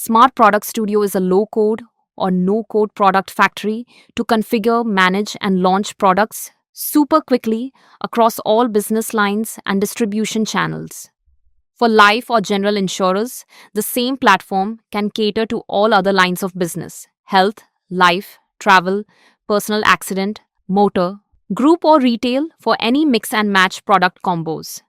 Smart Product Studio is a low-code or no-code product factory to configure, manage, and launch products super quickly across all business lines and distribution channels. For life or general insurers, the same platform can cater to all other lines of business: health, life, travel, personal accident, motor, group, or retail for any mix and match product combos.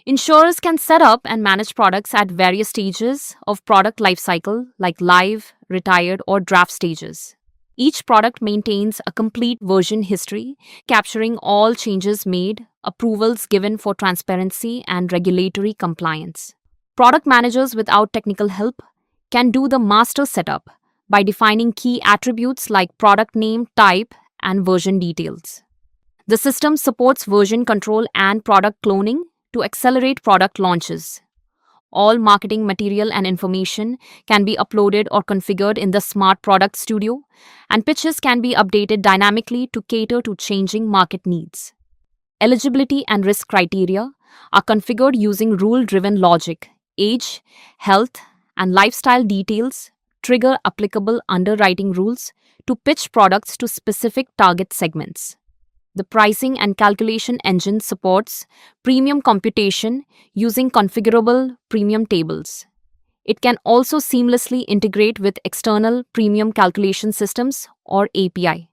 Insurers can set up and manage products at various stages of product lifecycle like live, retired, or draft stages. Each product maintains a complete version history, capturing all changes made, approvals given for transparency, and regulatory compliance. Product managers without technical help can do the master setup by defining key attributes like product name, type, and version details. The system supports version control and product cloning to accelerate product launches. All marketing material and information can be uploaded or configured in the Smart Product Studio, and pitches can be updated dynamically to cater to changing market needs. Eligibility and risk criteria are configured using rule-driven logic. Age, health, and lifestyle details trigger applicable underwriting rules to pitch products to specific target segments. The pricing and calculation engine supports premium computation using configurable premium tables. It can also seamlessly integrate with external premium calculation systems or API.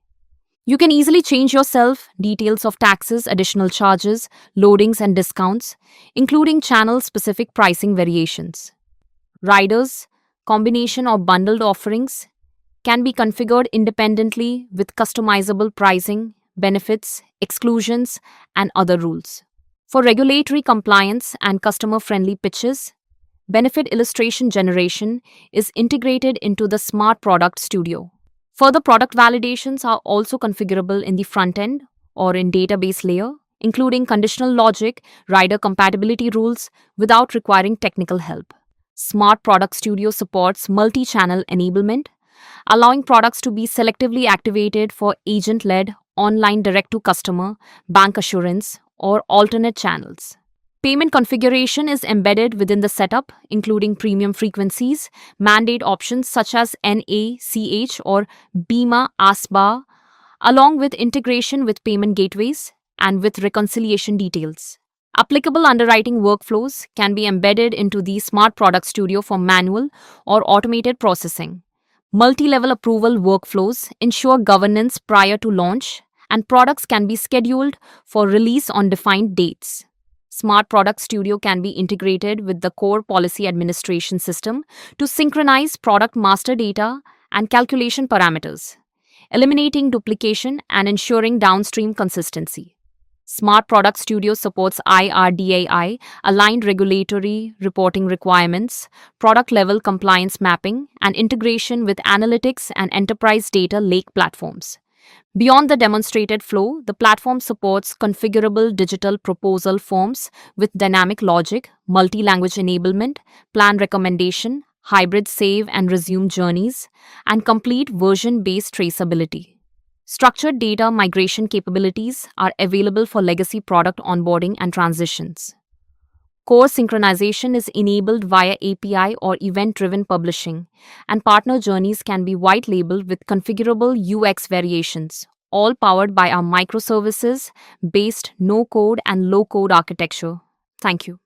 You can easily change yourself details of taxes, additional charges, loadings, and discounts, including channel-specific pricing variations. Riders, combination or bundled offerings can be configured independently with customizable pricing, benefits, exclusions, and other rules. For regulatory compliance and customer-friendly pitches, benefit illustration generation is integrated into the Smart Product Studio. Further product validations are also configurable in the front end or in database layer, including conditional logic, rider compatibility rules without requiring technical help. Smart Product Studio supports multi-channel enablement, allowing products to be selectively activated for agent-led online direct-to-customer, bank assurance, or alternate channels. Payment configuration is embedded within the setup, including premium frequencies, mandate options such as NACH or BIMA ASBA, along with integration with payment gateways and with reconciliation details. Applicable underwriting workflows can be embedded into the Smart Product Studio for manual or automated processing. Multi-level approval workflows ensure governance prior to launch, and products can be scheduled for release on defined dates. Smart Product Studio can be integrated with the core policy administration system to synchronize product master data and calculation parameters, eliminating duplication and ensuring downstream consistency. Smart Product Studio supports IRDAI aligned regulatory reporting requirements, product level compliance mapping, and integration with analytics and enterprise data lake platforms. Beyond the demonstrated flow, the platform supports configurable digital proposal forms with dynamic logic, multi-language enablement, plan recommendation, hybrid save and resume journeys, and complete version-based traceability. Structured data migration capabilities are available for legacy product onboarding and transitions. Core synchronization is enabled via API or event-driven publishing, and partner journeys can be white-labeled with configurable UX variations, all powered by our microservices-based no-code and low-code architecture. Thank you.